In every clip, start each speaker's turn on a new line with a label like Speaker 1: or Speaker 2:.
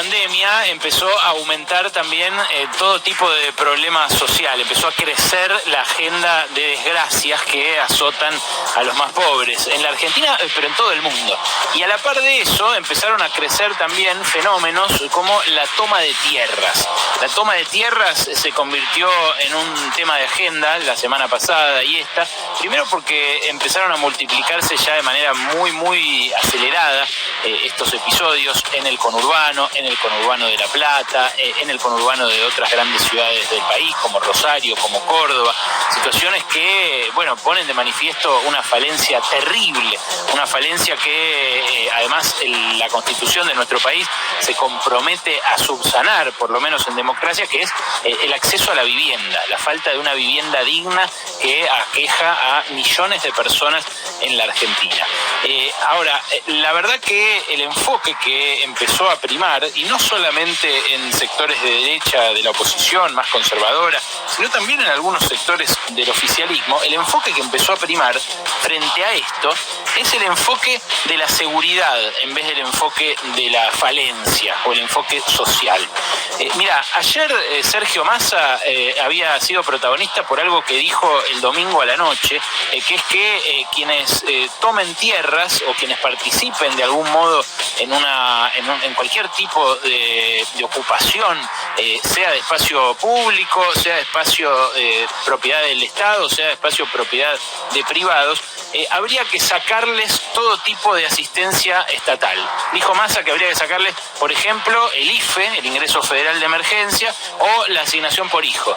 Speaker 1: pandemia empezó a aumentar también todo tipo de problema social. Empezó a crecer la agenda de desgracias que azotan a los más pobres en la Argentina, pero en todo el mundo. Y a la par de eso empezaron a crecer también fenómenos como la toma de tierras. La toma de tierras se convirtió en un tema de agenda la semana pasada y esta, primero porque empezaron a multiplicarse ya de manera muy acelerada estos episodios en el conurbano de La Plata, en el conurbano de otras grandes ciudades del país, como Rosario, como Córdoba, situaciones que, ponen de manifiesto una falencia terrible, una falencia que además la Constitución de nuestro país se compromete a subsanar, por lo menos en democracia, que es el acceso a la vivienda, la falta de una vivienda digna que aqueja a millones de personas en la Argentina. Ahora, la verdad que el enfoque que empezó a primar, y no solamente en sectores de derecha de la oposición más conservadora, sino también en algunos sectores del oficialismo, el enfoque que empezó a primar frente a esto es el enfoque de la seguridad en vez del enfoque de la falencia o el enfoque social. Mira, ayer Sergio Massa había sido protagonista por algo que dijo el domingo a la noche, que es que quienes tomen tierras o quienes participen de algún modo en cualquier tipo de ocupación, sea de espacio público, sea de espacio propiedad del Estado, sea de espacio propiedad de privados, habría que sacarles todo tipo de asistencia estatal. Dijo Massa que habría que sacarles, por ejemplo, el IFE, el Ingreso Federal de Emergencia, o la asignación por hijo,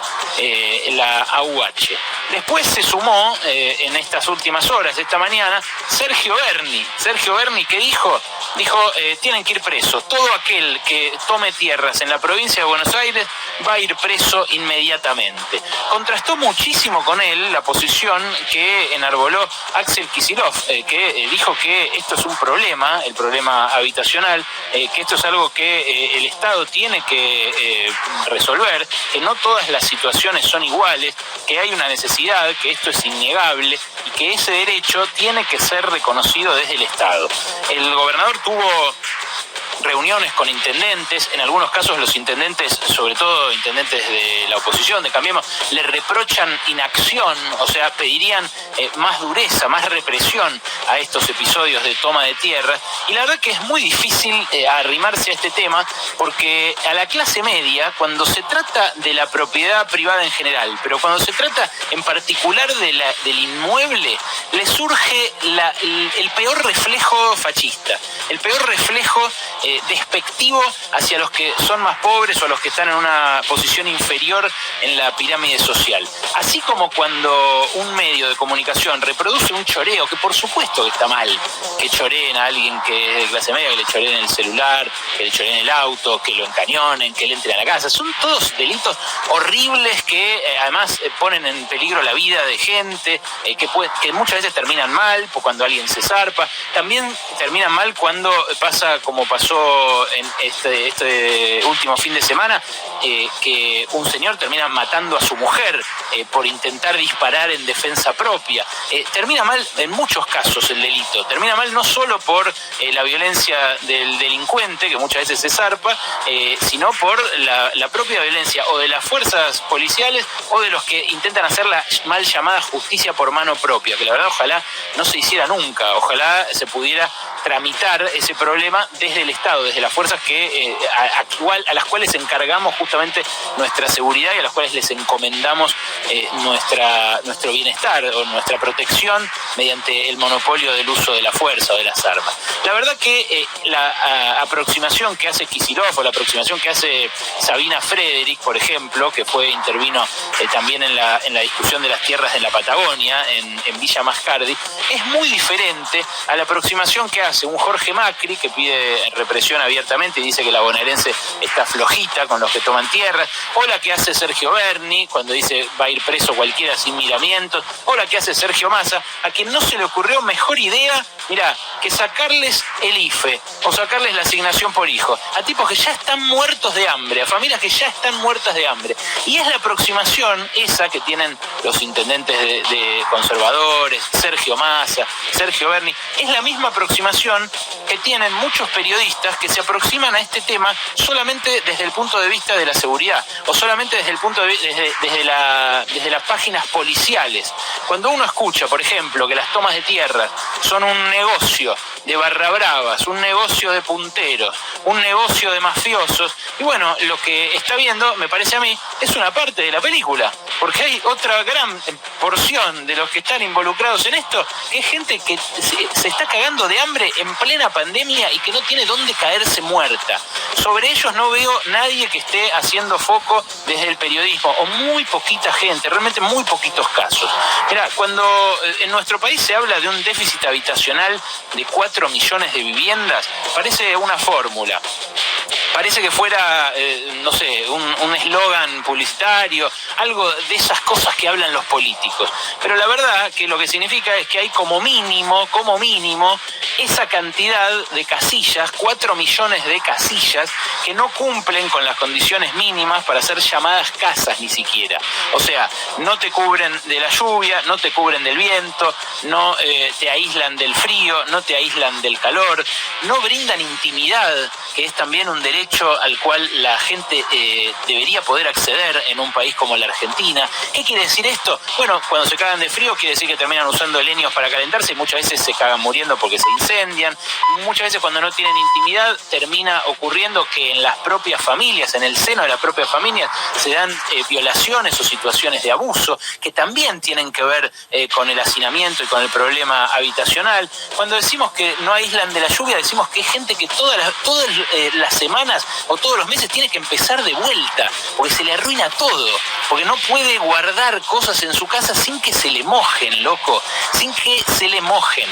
Speaker 1: la AUH. Después se sumó, en estas últimas horas, esta mañana, Sergio Berni, ¿qué dijo? Dijo, tienen que ir presos. Todo aquel que tome tierras en la provincia de Buenos Aires va a ir preso inmediatamente. Contrastó muchísimo con él la posición que enarboló Axel Kicillof, que dijo que esto es un problema, el problema habitacional, que esto es algo que el Estado tiene que resolver, que no todas las situaciones son iguales, que hay una necesidad, que esto es innegable y que ese derecho tiene que ser reconocido desde el Estado. El gobernador tuvo reuniones con intendentes, en algunos casos los intendentes, sobre todo intendentes de la oposición, de Cambiemos, le reprochan inacción, o sea, pedirían más dureza, más represión a estos episodios de toma de tierra, y la verdad que es muy difícil arrimarse a este tema, porque a la clase media, cuando se trata de la propiedad privada en general, pero cuando se trata en particular del inmueble, le surge el peor reflejo fascista, el peor reflejo despectivo hacia los que son más pobres o a los que están en una posición inferior en la pirámide social. Así como cuando un medio de comunicación reproduce un choreo, que por supuesto que está mal, que choreen a alguien que es de clase media, que le choreen el celular, que le choreen el auto, que lo encañonen, que le entren a la casa. Son todos delitos horribles que además ponen en peligro la vida de gente, que muchas veces terminan mal cuando alguien se zarpa. También terminan mal cuando pasa como pasó en este último fin de semana, que un señor termina matando a su mujer por intentar disparar en defensa propia. Termina mal en muchos casos el delito, termina mal no solo por la violencia del delincuente, que muchas veces se zarpa, sino por la propia violencia o de las fuerzas policiales o de los que intentan hacer la mal llamada justicia por mano propia, que la verdad ojalá no se hiciera nunca, ojalá se pudiera tramitar ese problema desde el Estado, desde las fuerzas a las cuales encargamos justamente nuestra seguridad y a las cuales les encomendamos nuestro bienestar o nuestra protección mediante el monopolio del uso de la fuerza o de las armas. La verdad que la aproximación que hace Kicillof o la aproximación que hace Sabina Frederick, por ejemplo, que intervino también en la discusión de las tierras en la Patagonia, en Villa Mascardi, es muy diferente a la aproximación que hace un Jorge Macri, que pide represión abiertamente y dice que la bonaerense está flojita con los que toman tierras, o la que hace Sergio Berni cuando dice va a ir preso cualquiera sin miramientos, o la que hace Sergio Massa, a quien no se le ocurrió mejor idea, mirá, que sacarles el IFE o sacarles la asignación por hijo a tipos que ya están muertos de hambre, a familias que ya están muertas de hambre. Y es la aproximación esa que tienen los intendentes de conservadores, Sergio Massa, Sergio Berni, es la misma aproximación que tienen muchos periodistas que se aproximan a este tema solamente desde el punto de vista de la seguridad o solamente desde el punto de desde las páginas policiales. Cuando uno escucha, por ejemplo, que las tomas de tierra son un negocio de barra bravas, un negocio de punteros, un negocio de mafiosos, y bueno, lo que está viendo, me parece a mí, es una parte de la película, porque hay otra gran porción de los que están involucrados en esto, que es gente que se está cagando de hambre en plena pandemia y que no tiene dónde caerse muerta. Sobre ellos no veo nadie que esté haciendo foco desde el periodismo, o muy poquita gente, realmente muy poquitos casos. Mirá, cuando en nuestro país se habla de un déficit habitacional de 4 millones de viviendas, parece una fórmula. Parece que fuera, no sé, un eslogan publicitario, algo de esas cosas que hablan los políticos. Pero la verdad que lo que significa es que hay como mínimo, esa cantidad de casillas, 4 millones de casillas, que no cumplen con las condiciones mínimas para ser llamadas casas ni siquiera. O sea, no te cubren de la lluvia, no te cubren del viento, no te aíslan del frío, no te aíslan del calor, no brindan intimidad, que es también un derecho al cual la gente debería poder acceder en un país como la Argentina. ¿Qué quiere decir esto? Bueno, cuando se cagan de frío quiere decir que terminan usando leños para calentarse y muchas veces se cagan muriendo porque se incendian. Muchas veces cuando no tienen intimidad termina ocurriendo que en las propias familias, en el seno de las propias familias, se dan violaciones o situaciones de abuso que también tienen que ver con el hacinamiento y con el problema habitacional. Cuando decimos que no aíslan de la lluvia, decimos que hay gente que todas las semanas o todos los meses tiene que empezar de vuelta, porque se le arruina todo, porque no puede guardar cosas en su casa sin que se le mojen, loco, sin que se le mojen,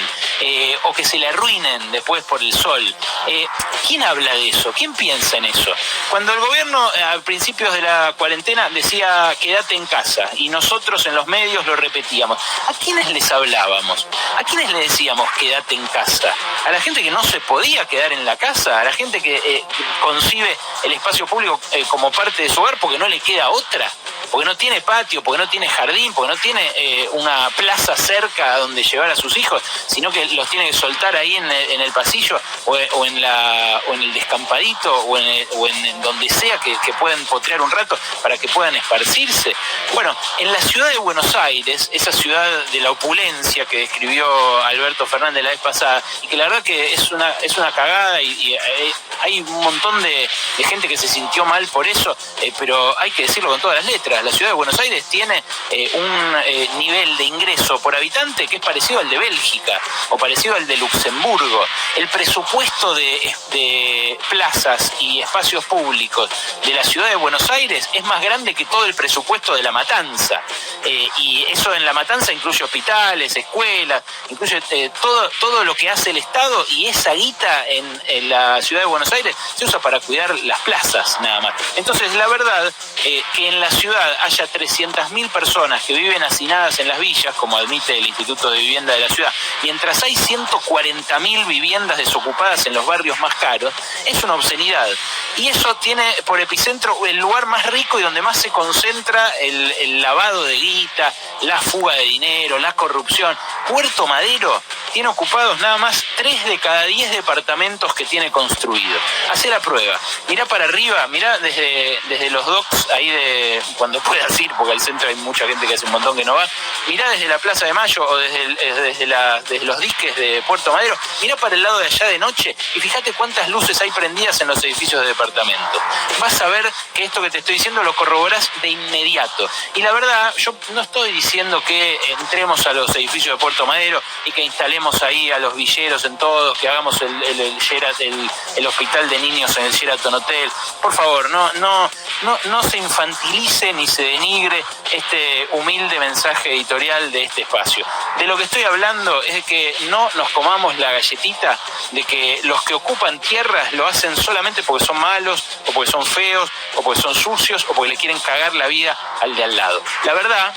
Speaker 1: o que se le arruinen después por el sol. ¿Quién habla de eso? ¿Quién piensa en eso? Cuando el gobierno a principios de la cuarentena decía quédate en casa, y nosotros en los medios lo repetíamos, ¿a quiénes les hablábamos? ¿A quiénes le decíamos quédate en casa? ¿A la gente que no se podía quedar en la casa? ¿A la gente que concibe el espacio público como parte de su hogar porque no le queda otra? Porque no tiene patio, porque no tiene jardín, porque no tiene una plaza cerca donde llevar a sus hijos, sino que los tiene que soltar ahí en el pasillo o en el descampadito o en donde sea que puedan potrear un rato para que puedan esparcirse. Bueno, en la ciudad de Buenos Aires, esa ciudad de la opulencia que describió Alberto Fernández la vez pasada, y que la verdad que es una cagada y hay un montón de gente que se sintió mal por eso, pero hay que decirlo con todas las letras. La ciudad de Buenos Aires tiene un nivel de ingreso por habitante que es parecido al de Bélgica o parecido al de Luxemburgo. El presupuesto de plazas y espacios públicos de la ciudad de Buenos Aires es más grande que todo el presupuesto de La Matanza. Y eso en La Matanza incluye hospitales, escuelas, incluye todo lo que hace el Estado, y esa guita en la ciudad de Buenos Aires se usa para cuidar las plazas nada más. Entonces la verdad que en la ciudad haya 300.000 personas que viven hacinadas en las villas, como admite el Instituto de Vivienda de la ciudad, mientras hay 140.000 viviendas desocupadas en los barrios más caros, es una obscenidad. Y eso tiene por epicentro el lugar más rico y donde más se concentra el lavado de guita, la fuga de dinero, la corrupción. Puerto Madero tiene ocupados nada más 3 de cada 10 departamentos que tiene construido. Hacé la prueba, mirá para arriba, mirá desde los docks ahí de cuando puedas ir, porque al centro hay mucha gente que hace un montón que no va, mirá desde la Plaza de Mayo o desde los diques de Puerto Madero, mirá para el lado de allá de noche y fíjate cuántas luces hay prendidas en los edificios de departamento. Vas a ver que esto que te estoy diciendo lo corroborás de inmediato. Y la verdad, yo no estoy diciendo que entremos a los edificios de Puerto Madero y que instalemos ahí a los villeros en todos, que hagamos el hospital de niños en el Sheraton Hotel. Por favor, no se infantilice ni se denigre este humilde mensaje editorial de este espacio. De lo que estoy hablando es de que no nos comamos la galletita de que los que ocupan tierras lo hacen solamente porque son malos, o porque son feos, o porque son sucios, o porque le quieren cagar la vida al de al lado. La verdad,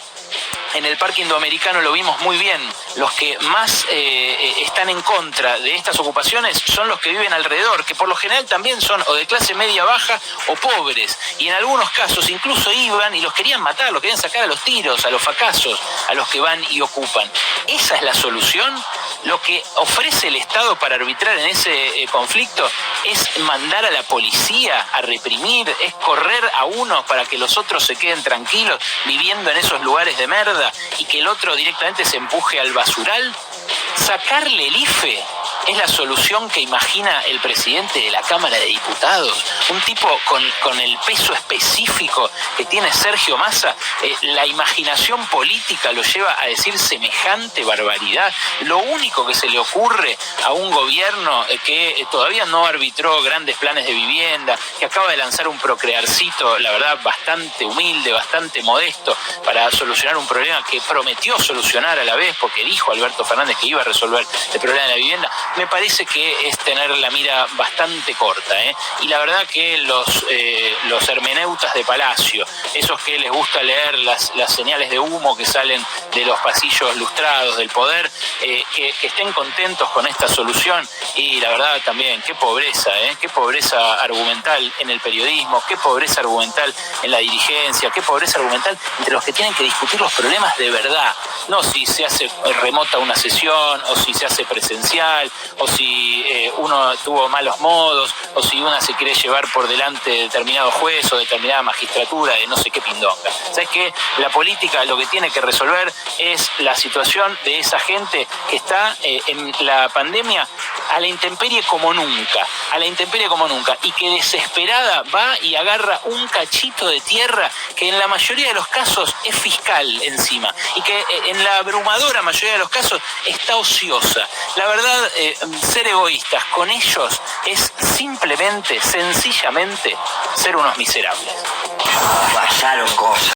Speaker 1: en el Parque Indoamericano lo vimos muy bien. Los que más están en contra de estas ocupaciones son los que viven alrededor, que por lo general también son o de clase media baja o pobres. Y en algunos casos incluso iban y los querían matar, los querían sacar a los tiros, a los facazos, a los que van y ocupan. ¿Esa es la solución? Lo que ofrece el Estado para arbitrar en ese conflicto es mandar a la policía a reprimir, es correr a uno para que los otros se queden tranquilos viviendo en esos lugares de merda y que el otro directamente se empuje al basural. Sacarle el IFE es la solución que imagina el presidente de la Cámara de Diputados, un tipo con el peso específico que tiene Sergio Massa. La imaginación política lo lleva a decir semejante barbaridad. Lo único que se le ocurre a un gobierno que todavía no arbitró grandes planes de vivienda, que acaba de lanzar un Procrearcito, la verdad, bastante humilde, bastante modesto, para solucionar un problema que prometió solucionar a la vez, porque dijo Alberto Fernández que iba a resolver el problema de la vivienda, me parece que es tener la mira bastante corta, Y la verdad que los hermeneutas de Palacio, esos que les gusta leer las señales de humo que salen de los pasillos lustrados del poder, que estén contentos con esta solución. Y la verdad también, qué pobreza argumental en el periodismo, qué pobreza argumental en la dirigencia, qué pobreza argumental entre los que tienen que discutir los problemas de verdad, no si se hace remota una sesión, o si se hace presencial, o si uno tuvo malos modos, o si una se quiere llevar por delante determinado juez o determinada magistratura de no sé qué pindonga. ¿Sabes qué? La política lo que tiene que resolver es la situación de esa gente que está en la pandemia a la intemperie como nunca, y que desesperada va y agarra un cachito de tierra que en la mayoría de los casos es fiscal encima, y que en la abrumadora mayoría de los casos está ociosa. La verdad, ser egoístas con ellos es simplemente, sencillamente, ser unos miserables.
Speaker 2: Pasaron cosas.